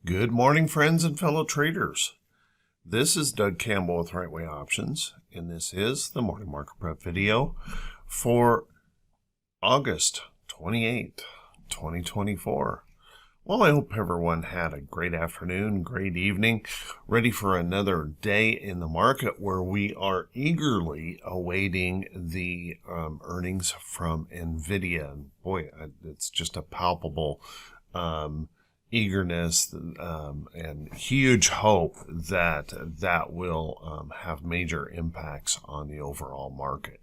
Good morning, friends and fellow traders. This is Doug Campbell with Right Way Options, and this is the Morning Market Prep video for August 28th, 2024. Well, I hope everyone had a great afternoon, great evening, ready for another day in the market where we are eagerly awaiting the earnings from NVIDIA. And boy, it's just a palpable eagerness and huge hope that that will have major impacts on the overall market.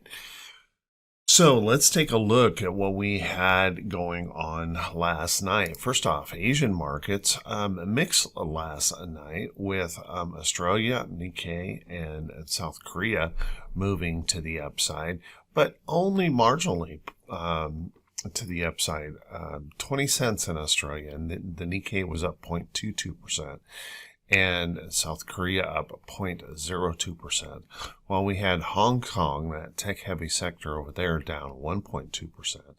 So let's take a look at what we had going on last night. First off, Asian markets mixed last night with Australia, Nikkei, and South Korea moving to the upside, but only marginally to the upside. 20 cents in Australia, and the Nikkei was up 0.22%. And South Korea up 0.02%, while we had Hong Kong, that tech-heavy sector over there, down 1.2%,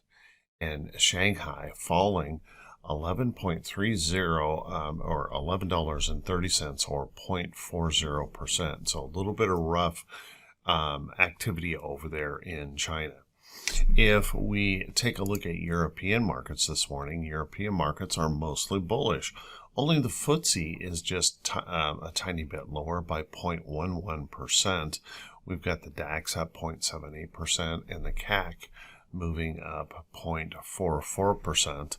and Shanghai falling 11.30 or $11.30 or 0.40%. So a little bit of rough activity over there in China. If we take a look at European markets this morning, European markets are mostly bullish. Only the FTSE is just a tiny bit lower by 0.11%. We've got the DAX up 0.78% and the CAC moving up 0.44%.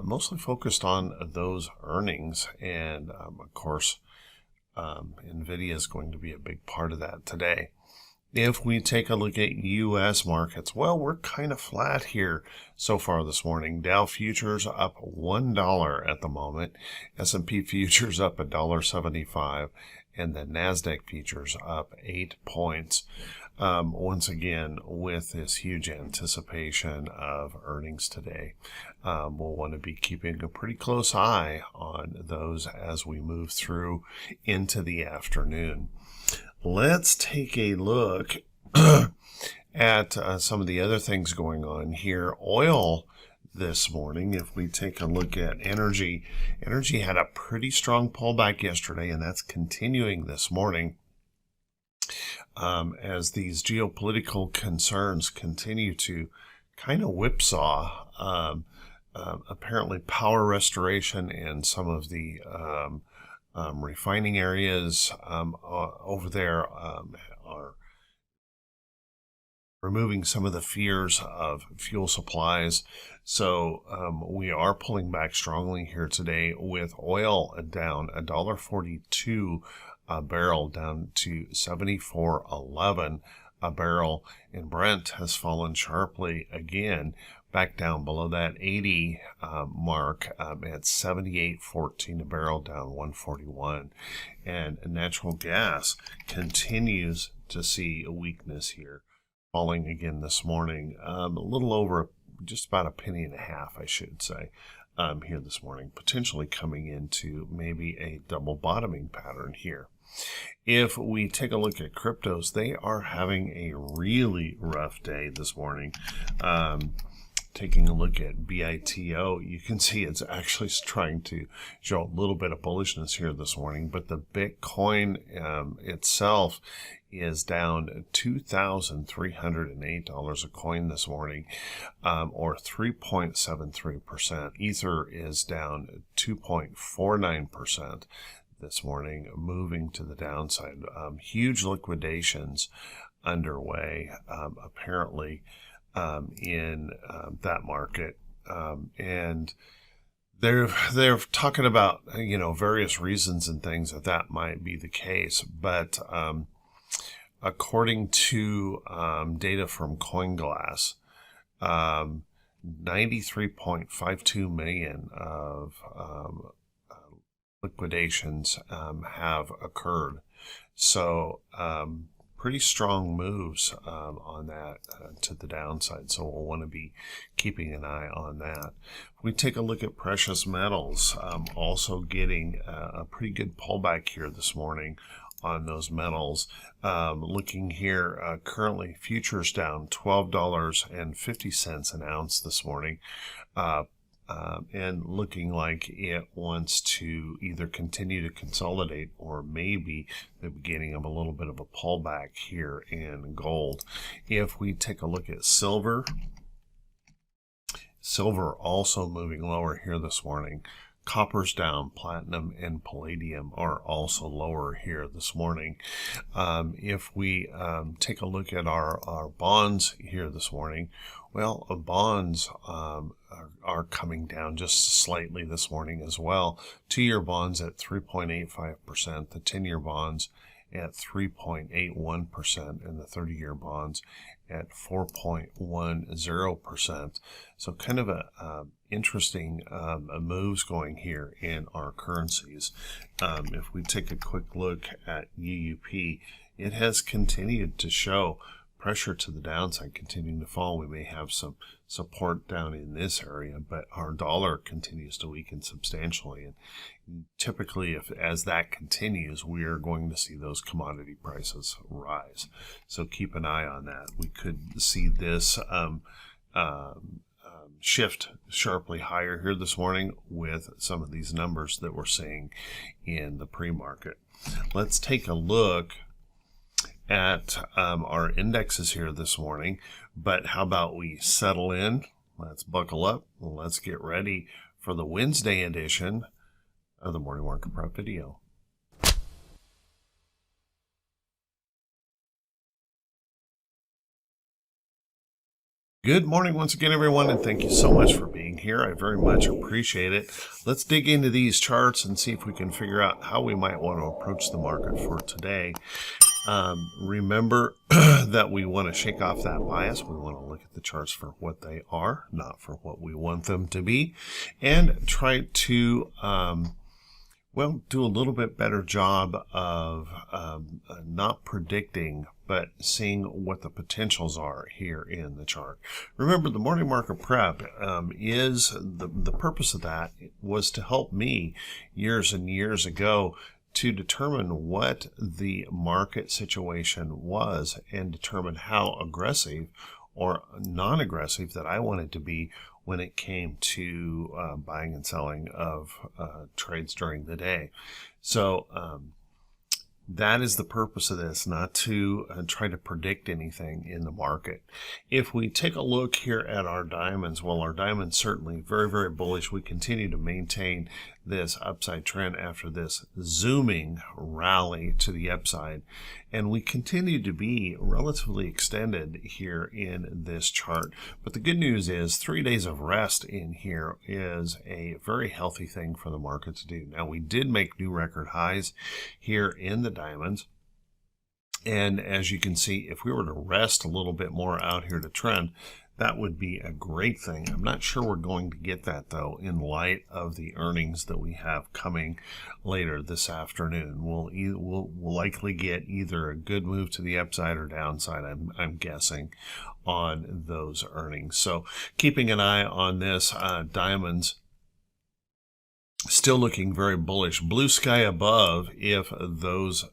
Mostly focused on those earnings, and of course, NVIDIA is going to be a big part of that today. If we take a look at U.S. markets, well, we're kind of flat here so far this morning. Dow futures up $1 at the moment. S&P futures up $1.75, and the NASDAQ futures up 8 points. Once again, with this huge anticipation of earnings today, we'll want to be keeping a pretty close eye on those as we move through into the afternoon. Let's take a look at some of the other things going on here. Oil this morning, if we take a look at energy had a pretty strong pullback yesterday, and that's continuing this morning as these geopolitical concerns continue to kind of whipsaw apparently power restoration and some of the refining areas over there are removing some of the fears of fuel supplies. So we are pulling back strongly here today, with oil down $1.42 a barrel, down to $74.11 a barrel, and Brent has fallen sharply again, back down below that 80 mark at 78.14 a barrel, down 141. And natural gas continues to see a weakness here, falling again this morning, a little over just about a penny and a half, I should say, here this morning, potentially coming into maybe a double bottoming pattern here. If we take a look at cryptos, they are having a really rough day this morning. Taking a look at BITO, you can see it's actually trying to show a little bit of bullishness here this morning, but the Bitcoin itself is down $2,308 a coin this morning, or 3.73%. Ether is down 2.49% this morning, moving to the downside. Huge liquidations underway, apparently, in that market, and they're talking about various reasons and things that might be the case, but according to data from CoinGlass, 93.52 million of liquidations have occurred. So pretty strong moves on that to the downside. So we'll want to be keeping an eye on that. We take a look at precious metals, also getting a pretty good pullback here this morning on those metals. Looking here, currently futures down $12.50 an ounce this morning. and looking like it wants to either continue to consolidate or maybe the beginning of a little bit of a pullback here in gold. If we take a look at silver, silver also moving lower here this morning. Copper's down, platinum and palladium are also lower here this morning. If we take a look at our bonds here this morning, well, bonds are coming down just slightly this morning as well. 2-year bonds at 3.85%, the 10-year bonds at 3.81%, and the 30-year bonds at 4.10%. So kind of a interesting moves going here in our currencies. If we take a quick look at UUP, it has continued to show pressure to the downside, continuing to fall. We may have some support down in this area, but our dollar continues to weaken substantially. And typically, as that continues, we are going to see those commodity prices rise. So keep an eye on that. We could see this shift sharply higher here this morning with some of these numbers that we're seeing in the pre-market. Let's take a look at our indexes here this morning, but how about we settle in? Let's buckle up. Let's get ready for the Wednesday edition of the Morning Market Prep video. Good morning once again, everyone, and thank you so much for being here. I very much appreciate it. Let's dig into these charts and see if we can figure out how we might want to approach the market for today. Remember that we want to shake off that bias. We want to look at the charts for what they are, not for what we want them to be, and try to do a little bit better job of not predicting, but seeing what the potentials are here in the chart. Remember, the morning market prep is the purpose of that was to help me years and years ago to determine what the market situation was and determine how aggressive or non-aggressive that I wanted to be when it came to buying and selling of trades during the day. So that is the purpose of this, not to try to predict anything in the market. If we take a look here at our diamonds, well, our diamonds certainly very, very bullish. We continue to maintain this upside trend after this zooming rally to the upside, and we continue to be relatively extended here in this chart. But the good news is 3 days of rest in here is a very healthy thing for the market to do. Now, we did make new record highs here in the diamonds, and as you can see, if we were to rest a little bit more out here to trend, that would be a great thing. I'm not sure we're going to get that, though, in light of the earnings that we have coming later this afternoon. We'll likely get either a good move to the upside or downside, I'm guessing, on those earnings. So keeping an eye on this, diamonds still looking very bullish. Blue sky above if those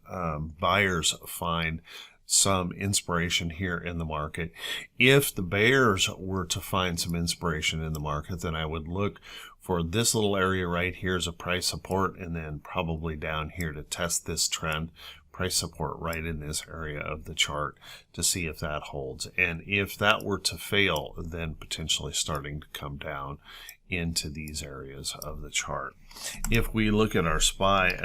buyers find some inspiration here in the market. If the bears were to find some inspiration in the market, then I would look for this little area right here as a price support, and then probably down here to test this trend. Price support right in this area of the chart to see if that holds. And if that were to fail, then potentially starting to come down into these areas of the chart. If we look at our SPY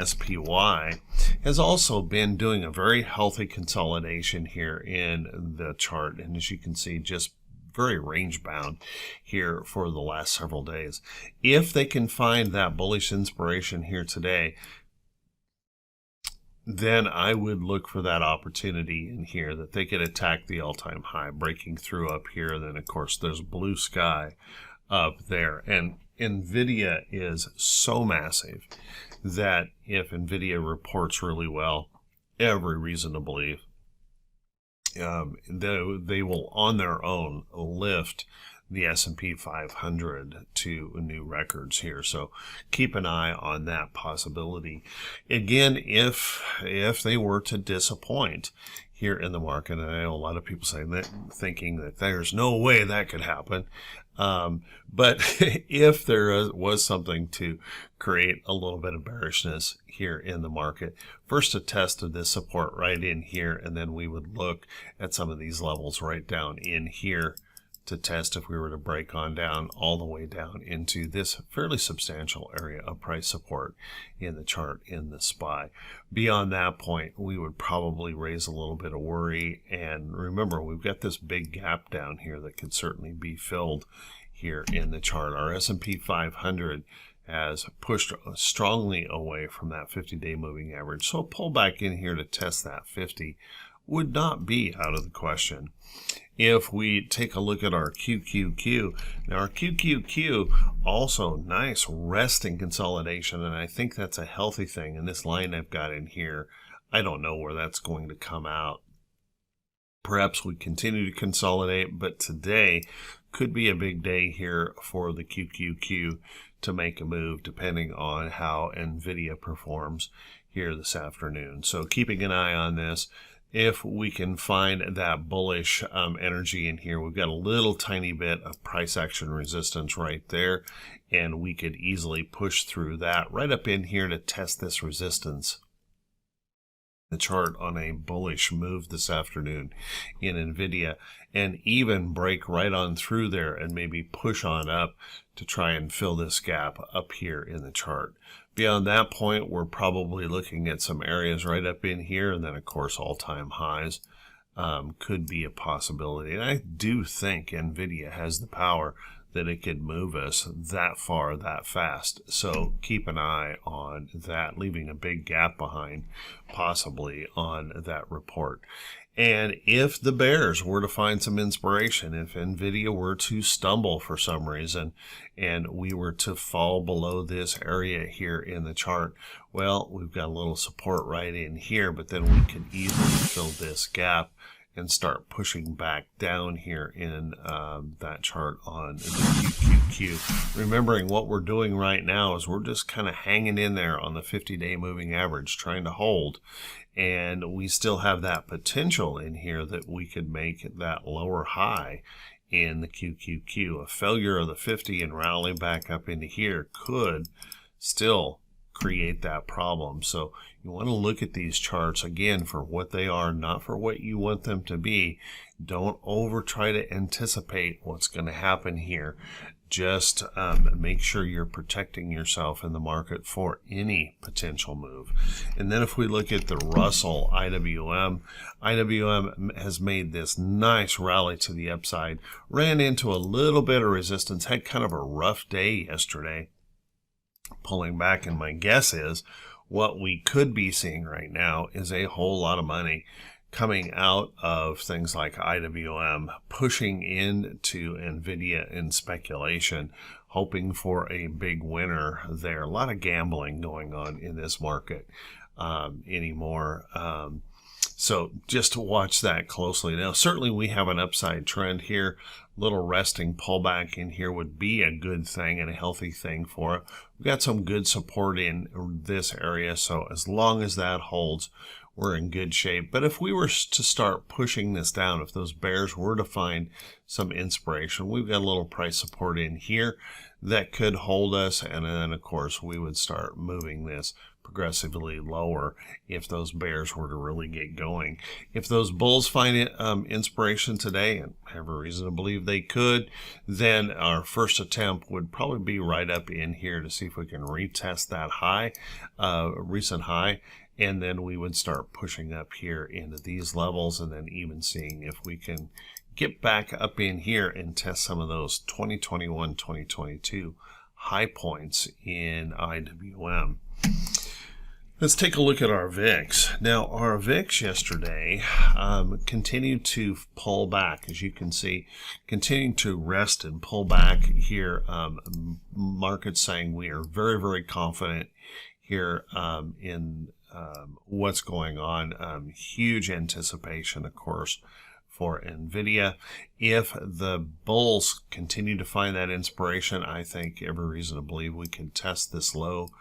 has also been doing a very healthy consolidation here in the chart, and as you can see, just very range bound here for the last several days. If they can find that bullish inspiration here today, then I would look for that opportunity in here that they could attack the all-time high, breaking through up here. Then of course there's blue sky up there, and NVIDIA is so massive that if NVIDIA reports really well, every reason to believe they will on their own lift the S&P 500 to new records here. So keep an eye on that possibility. Again, if they were to disappoint here in the market, and I know a lot of people saying that, thinking that there's no way that could happen, But if there was something to create a little bit of bearishness here in the market, first a test of this support right in here, and then we would look at some of these levels right down in here to test if we were to break on down all the way down into this fairly substantial area of price support in the chart in the SPY. Beyond that point, we would probably raise a little bit of worry. And remember, we've got this big gap down here that could certainly be filled here in the chart. Our S&P 500 has pushed strongly away from that 50-day moving average. So a pullback in here to test that 50 would not be out of the question. If we take a look at our QQQ, now our QQQ also nice resting consolidation, and I think that's a healthy thing. And this line I've got in here, I don't know where that's going to come out. Perhaps we continue to consolidate, but today could be a big day here for the QQQ to make a move depending on how NVIDIA performs here this afternoon. So keeping an eye on this. If we can find that bullish energy in here, we've got a little tiny bit of price action resistance right there, and we could easily push through that right up in here to test this resistance. The chart on a bullish move this afternoon in NVIDIA, and even break right on through there and maybe push on up to try and fill this gap up here in the chart. Beyond that point, we're probably looking at some areas right up in here, and then of course all-time highs could be a possibility. And I do think NVIDIA has the power that it could move us that far that fast. So keep an eye on that, leaving a big gap behind possibly on that report. And if the bears were to find some inspiration, if NVIDIA were to stumble for some reason and we were to fall below this area here in the chart, well, we've got a little support right in here, but then we could easily fill this gap and start pushing back down here in that chart on the QQQ. Remembering what we're doing right now is we're just kind of hanging in there on the 50-day moving average, trying to hold. And we still have that potential in here that we could make that lower high in the QQQ. A failure of the 50 and rally back up into here could still create that problem. So you want to look at these charts again for what they are, not for what you want them to be. Don't try to anticipate what's going to happen here. Just make sure you're protecting yourself in the market for any potential move. And then if we look at the Russell IWM, IWM has made this nice rally to the upside, ran into a little bit of resistance, had kind of a rough day yesterday, pulling back, and my guess is what we could be seeing right now is a whole lot of money coming out of things like IWM, pushing into NVIDIA in speculation, hoping for a big winner there. A lot of gambling going on in this market anymore. So just to watch that closely. Now, certainly we have an upside trend here. Little resting pullback in here would be a good thing and a healthy thing for it. We've got some good support in this area, so as long as that holds, we're in good shape. But if we were to start pushing this down, if those bears were to find some inspiration, we've got a little price support in here that could hold us, and then of course we would start moving this progressively lower if those bears were to really get going. If those bulls find inspiration today, and have a reason to believe they could, then our first attempt would probably be right up in here to see if we can retest that high, recent high, and then we would start pushing up here into these levels, and then even seeing if we can get back up in here and test some of those 2021, 2022 high points in IWM. Let's take a look at our VIX. Now, our VIX yesterday continued to pull back, as you can see, continuing to rest and pull back here. Markets saying we are very, very confident here in what's going on. Huge anticipation, of course, for NVIDIA. If the bulls continue to find that inspiration, I think every reason to believe we can test this low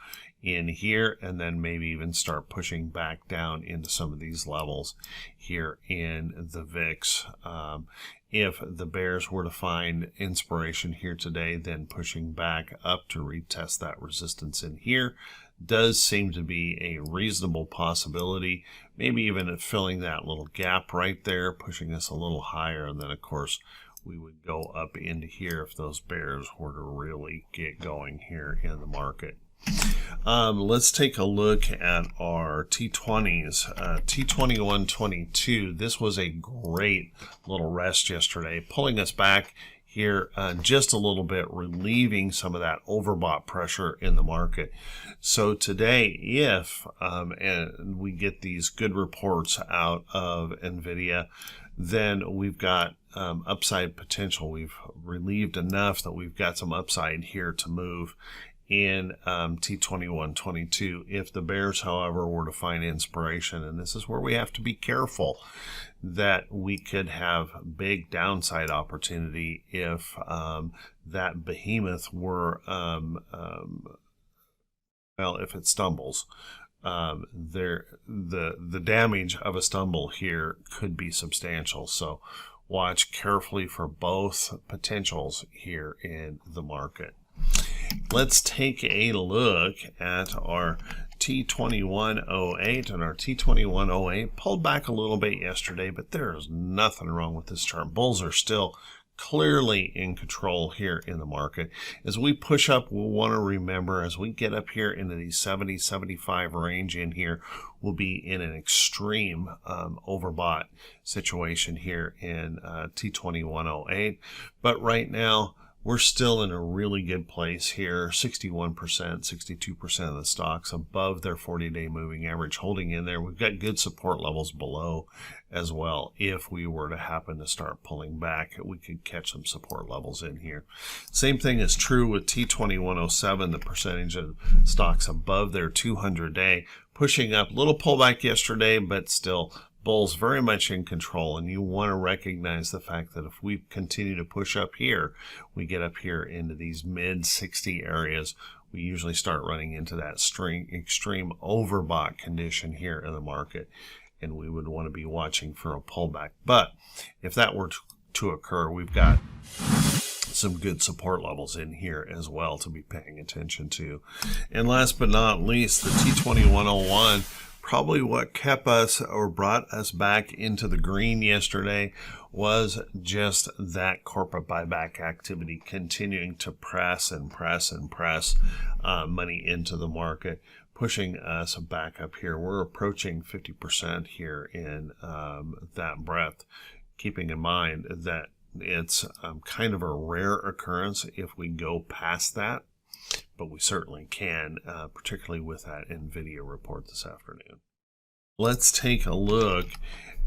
in here, and then maybe even start pushing back down into some of these levels here in the VIX. If the bears were to find inspiration here today, then pushing back up to retest that resistance in here does seem to be a reasonable possibility. Maybe even filling that little gap right there, pushing us a little higher, and then of course we would go up into here if those bears were to really get going here in the market. Let's take a look at our T20s. T2122, this was a great little rest yesterday, pulling us back here just a little bit, relieving some of that overbought pressure in the market. So today, if and we get these good reports out of NVIDIA, then we've got upside potential. We've relieved enough that we've got some upside here to move in T2122. If the bears, however, were to find inspiration, and this is where we have to be careful, that we could have big downside opportunity if that behemoth were, well, if it stumbles. The damage of a stumble here could be substantial. So watch carefully for both potentials here in the market. Let's take a look at our T2108, and our T2108 pulled back a little bit yesterday, but there is nothing wrong with this chart. Bulls are still clearly in control here in the market. As we push up, we'll want to remember, as we get up here into the 70, 75 range in here, we'll be in an extreme overbought situation here in T2108. But right now, we're still in a really good place here. 61%, 62% of the stocks above their 40-day moving average, holding in there. We've got good support levels below as well. If we were to happen to start pulling back, we could catch some support levels in here. Same thing is true with T2107, the percentage of stocks above their 200-day, pushing up. Little pullback yesterday, but still bulls very much in control, and you want to recognize the fact that if we continue to push up here, we get up here into these mid 60 areas, we usually start running into that extreme overbought condition here in the market, and we would want to be watching for a pullback. But if that were to occur, we've got some good support levels in here as well to be paying attention to. And last but not least, the T2101, probably what kept us or brought us back into the green yesterday was just that corporate buyback activity continuing to press money into the market, pushing us back up here. We're approaching 50% here in that breadth, keeping in mind that it's kind of a rare occurrence if we go past that, but we certainly can, particularly with that NVIDIA report this afternoon. Let's take a look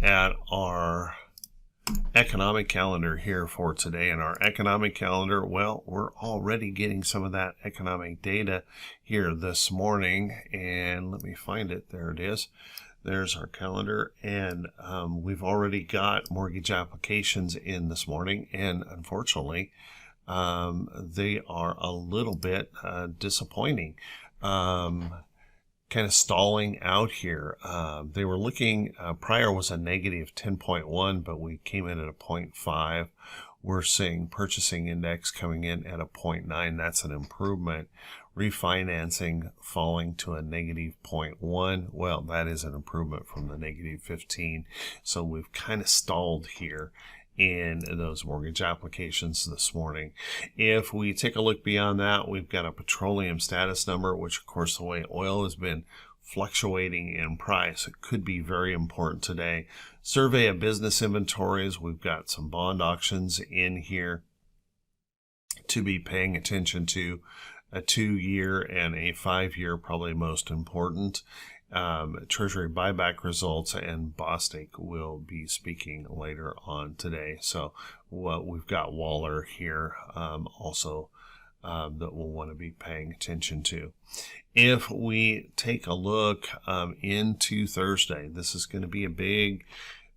at our economic calendar here for today. And our economic calendar, well, we're already getting some of that economic data here this morning. And let me find it. There it is. There's our calendar. And we've already got mortgage applications in this morning. And unfortunately, they are a little bit disappointing. Kind of stalling out here. They were looking, prior was a negative 10.1, but we came in at a 0.5. We're seeing purchasing index coming in at a 0.9. That's an improvement. Refinancing falling to a negative 0.1. Well, that is an improvement from the negative 15. So we've kind of stalled here in those mortgage applications this morning. If we take a look beyond that, we've got a petroleum status number, which of course the way oil has been fluctuating in price, it could be very important today. Survey of business inventories, we've got some bond auctions in here to be paying attention to. A 2-year and a 5-year, probably most important. Treasury buyback results, and Bostic will be speaking later on today. So we've got Waller here also that we'll want to be paying attention to. If we take a look into Thursday, this is going to be a big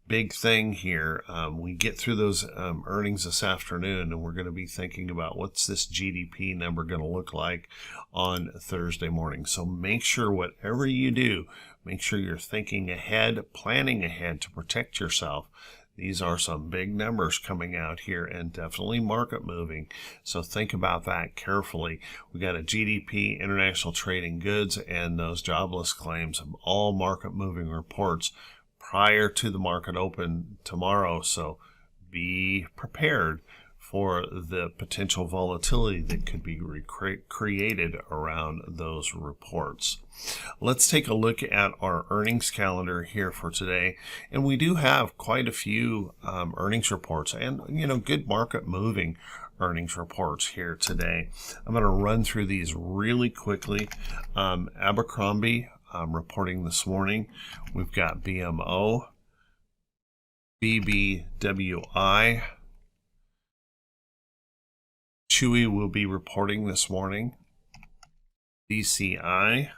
big thing here. We get through those earnings this afternoon, and we're going to be thinking about what's this GDP number going to look like on Thursday morning. So make sure whatever you do, make sure you're thinking ahead, planning ahead to protect yourself. These are some big numbers coming out here and definitely market moving. So think about that carefully. We got a GDP, international trading goods, and those jobless claims, all market moving reports prior to the market open tomorrow. So be prepared for the potential volatility that could be created around those reports. Let's take a look at our earnings calendar here for today. And we do have quite a few earnings reports and, good market moving earnings reports here today. I'm going to run through these really quickly. Abercrombie reporting this morning. We've got BMO, BBWI, Chewy will be reporting this morning. DCI,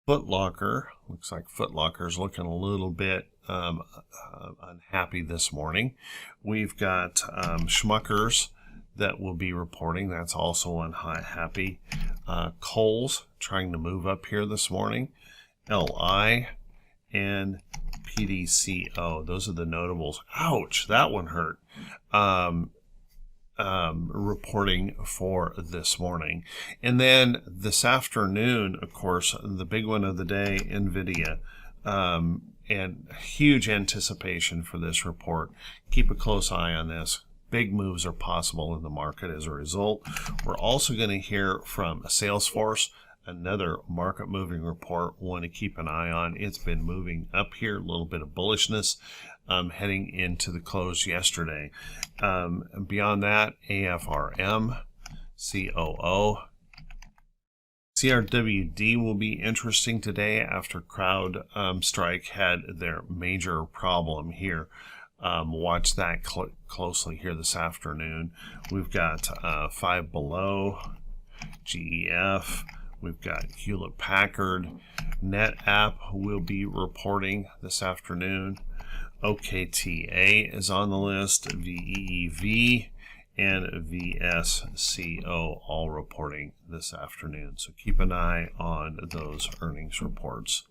Foot Locker, looks like Foot Locker's looking a little bit unhappy this morning. We've got Schmuckers that will be reporting. That's also unhappy. Kohl's trying to move up here this morning. LI and PDCO. Those are the notables. Ouch, that one hurt. Reporting for this morning. And then this afternoon, of course, the big one of the day, NVIDIA, and huge anticipation for this report. Keep a close eye on this. Big moves are possible in the market as a result. We're also going to hear from Salesforce, another market moving report. Want to keep an eye on. It's been moving up here, a little bit of bullishness heading into the close yesterday. Beyond that, AFRM, COO. CRWD will be interesting today after CrowdStrike had their major problem here. Watch that closely here this afternoon. We've got Five Below, GEF. We've got Hewlett Packard. NetApp will be reporting this afternoon. OKTA is on the list. VEEV and VSCO all reporting this afternoon. So keep an eye on those earnings reports.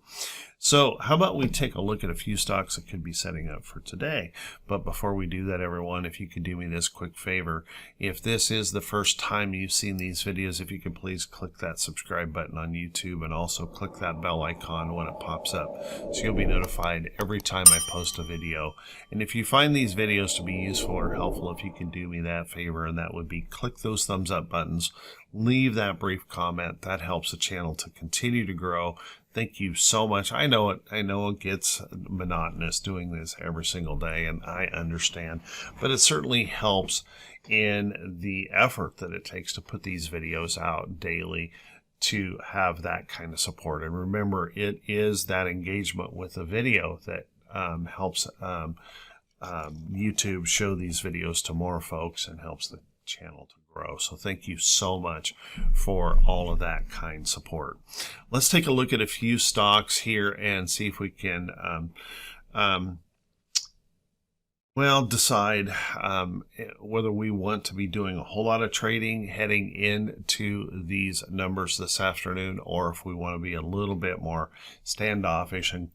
So how about we take a look at a few stocks that could be setting up for today. But before we do that, everyone, if you could do me this quick favor, if this is the first time you've seen these videos, if you could please click that subscribe button on YouTube and also click that bell icon when it pops up so you'll be notified every time I post a video. And if you find these videos to be useful or helpful, if you can do me that favor, and that would be click those thumbs up buttons, leave that brief comment. That helps the channel to continue to grow. Thank you so much. I know it gets monotonous doing this every single day, and I understand, but it certainly helps in the effort that it takes to put these videos out daily to have that kind of support. And remember, it is that engagement with the video that helps YouTube show these videos to more folks and helps the channel to grow. So thank you so much for all of that kind support. Let's take a look at a few stocks here and see if we can decide whether we want to be doing a whole lot of trading heading into these numbers this afternoon, or if we want to be a little bit more standoffish and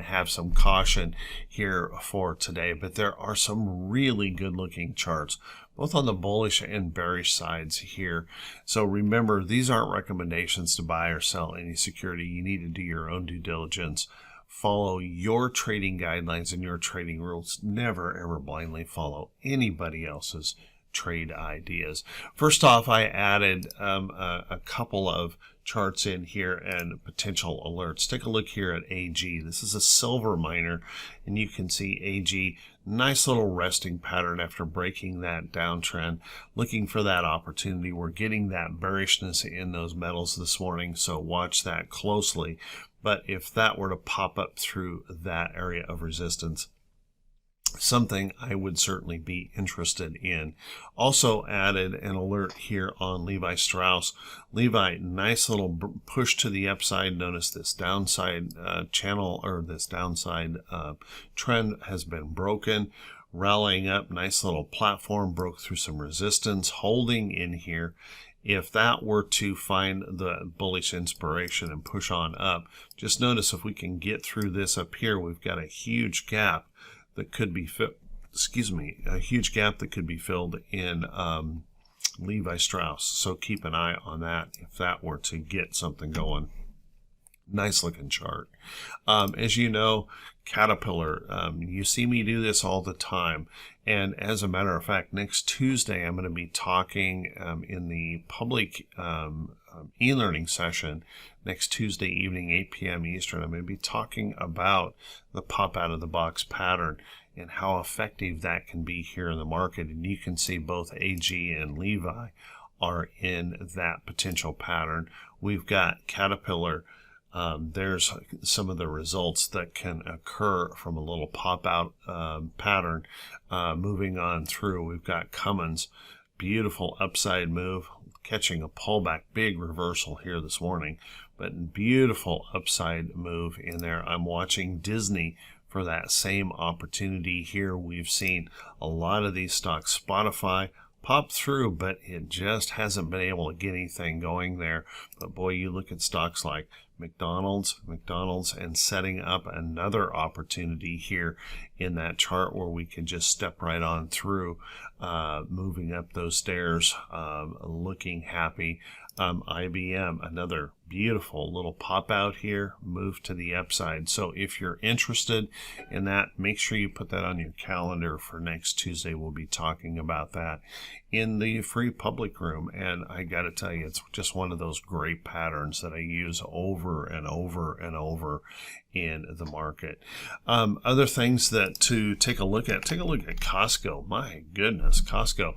have some caution here for today. But there are some really good looking charts, both on the bullish and bearish sides here. So remember, these aren't recommendations to buy or sell any security. You need to do your own due diligence. Follow your trading guidelines and your trading rules. Never, ever blindly follow anybody else's trade ideas. First off, I added a couple of charts in here and potential alerts. Take a look here at AG. This is a silver miner, and you can see AG, nice little resting pattern after breaking that downtrend, looking for that opportunity. We're getting that bearishness in those metals this morning, so watch that closely. But if that were to pop up through that area of resistance, something I would certainly be interested in. Also added an alert here on Levi Strauss. Levi, nice little push to the upside. Notice this downside channel, or this downside trend has been broken. Rallying up, nice little platform, broke through some resistance, holding in here. If that were to find the bullish inspiration and push on up, just notice if we can get through this up here, we've got a huge gap that could be a huge gap that could be filled in Levi Strauss. So keep an eye on that if that were to get something going. Nice looking chart. As you know, Caterpillar, you see me do this all the time. And as a matter of fact, next Tuesday, I'm going to be talking in the public e-learning session next Tuesday evening, 8 p.m. Eastern. I'm going to be talking about the pop out of the box pattern and how effective that can be here in the market. And you can see both AG and Levi are in that potential pattern. We've got Caterpillar. There's some of the results that can occur from a little pop out pattern. Moving on through, we've got Cummins, beautiful upside move, catching a pullback, big reversal here this morning, but beautiful upside move in there. I'm watching Disney for that same opportunity here. We've seen a lot of these stocks. Spotify popped through, but it just hasn't been able to get anything going there. But boy, you look at stocks like McDonald's, and setting up another opportunity here in that chart where we can just step right on through, moving up those stairs, looking happy. IBM, another beautiful little pop out here, move to the upside. So if you're interested in that, make sure you put that on your calendar for next Tuesday. We'll be talking about that in the free public room. And I got to tell you, it's just one of those great patterns that I use over and over and over in the market. Other things that to take a look at Costco. My goodness, Costco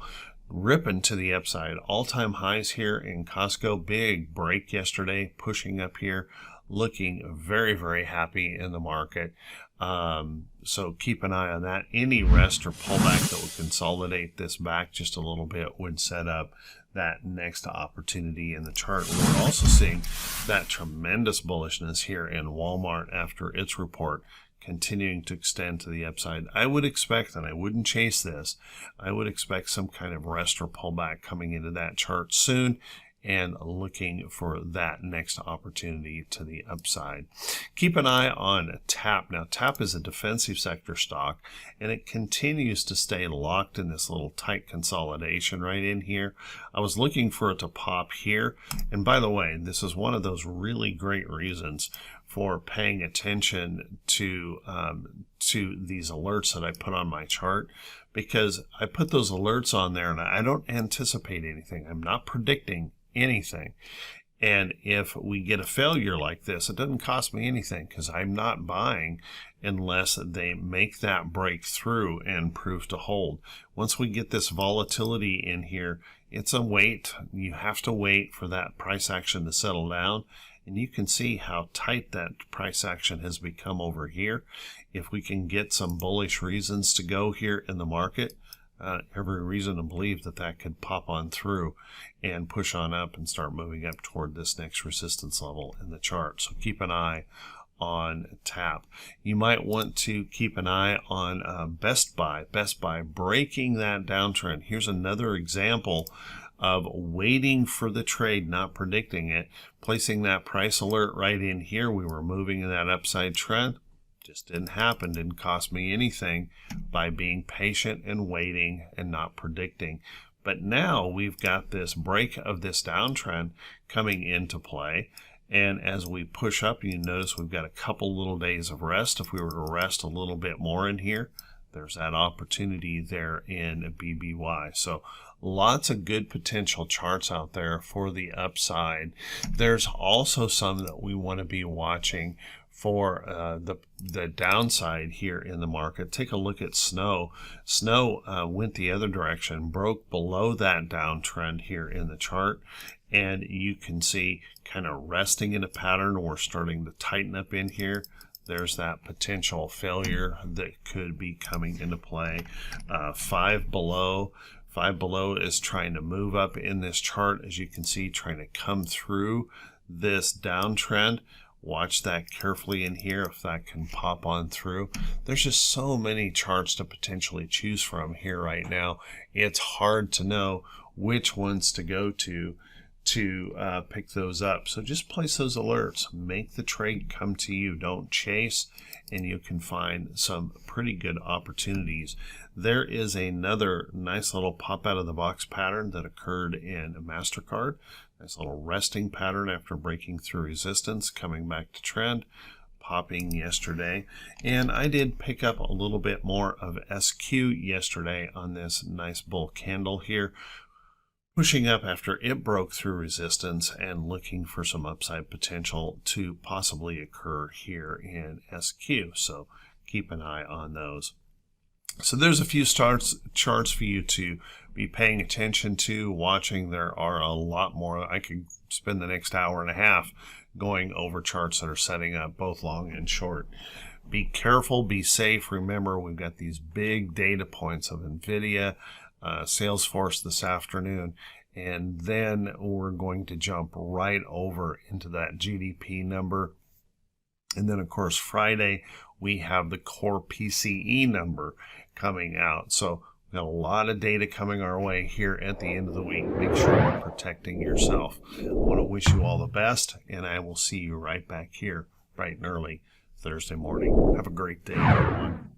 ripping to the upside. All-time highs here in Costco. Big break yesterday, pushing up here, looking very, very happy in the market. So keep an eye on that. Any rest or pullback that would consolidate this back just a little bit would set up that next opportunity in the chart. We're also seeing that tremendous bullishness here in Walmart after its report, continuing to extend to the upside. I would expect, and I wouldn't chase this, I would expect some kind of rest or pullback coming into that chart soon, and looking for that next opportunity to the upside. Keep an eye on TAP. Now, TAP is a defensive sector stock, and it continues to stay locked in this little tight consolidation right in here. I was looking for it to pop here. And by the way, this is one of those really great reasons for paying attention to these alerts that I put on my chart, because I put those alerts on there and I don't anticipate anything. I'm not predicting anything. And if we get a failure like this, it doesn't cost me anything because I'm not buying unless they make that breakthrough and prove to hold. Once we get this volatility in here, it's a wait. You have to wait for that price action to settle down. And you can see how tight that price action has become over here. If we can get some bullish reasons to go here in the market, every reason to believe that that could pop on through and push on up and start moving up toward this next resistance level in the chart. So keep an eye on TAP. You might want to keep an eye on Best Buy. Best Buy breaking that downtrend. Here's another example of waiting for the trade, not predicting it, placing that price alert right in here. We were moving in that upside trend. Just didn't happen, didn't cost me anything by being patient and waiting and not predicting. But now we've got this break of this downtrend coming into play. And as we push up, you notice we've got a couple little days of rest. If we were to rest a little bit more in here, there's that opportunity there in BBY. So lots of good potential charts out there for the upside. There's also some that we want to be watching for the downside here in the market. Take a look at Snow. Snow went the other direction, broke below that downtrend here in the chart, and you can see kind of resting in a pattern. We're starting to tighten up in here. there's that potential failure that could be coming into play. 5 below. 5 below is trying to move up in this chart, as you can see, trying to come through this downtrend. Watch that carefully in here if that can pop on through. There's just so many charts to potentially choose from here right now. It's hard to know which ones to go to pick those up. So just place those alerts. Make the trade come to you. Don't chase, and you can find some pretty good opportunities. There is another nice little pop out of the box pattern that occurred in MasterCard. Nice little resting pattern after breaking through resistance, coming back to trend, popping yesterday. And I did pick up a little bit more of SQ yesterday on this nice bull candle here, pushing up after it broke through resistance and looking for some upside potential to possibly occur here in SQ. So keep an eye on those. So there's a few charts for you to be paying attention to, watching. There are a lot more. I could spend the next hour and a half going over charts that are setting up both long and short. Be careful, be safe. Remember, we've got these big data points of NVIDIA, Salesforce this afternoon, and then we're going to jump right over into that GDP number. And then, of course, Friday, we have the core PCE number coming out. So we've got a lot of data coming our way here at the end of the week. Make sure you're protecting yourself. I want to wish you all the best, and I will see you right back here bright and early Thursday morning. Have a great day, everyone.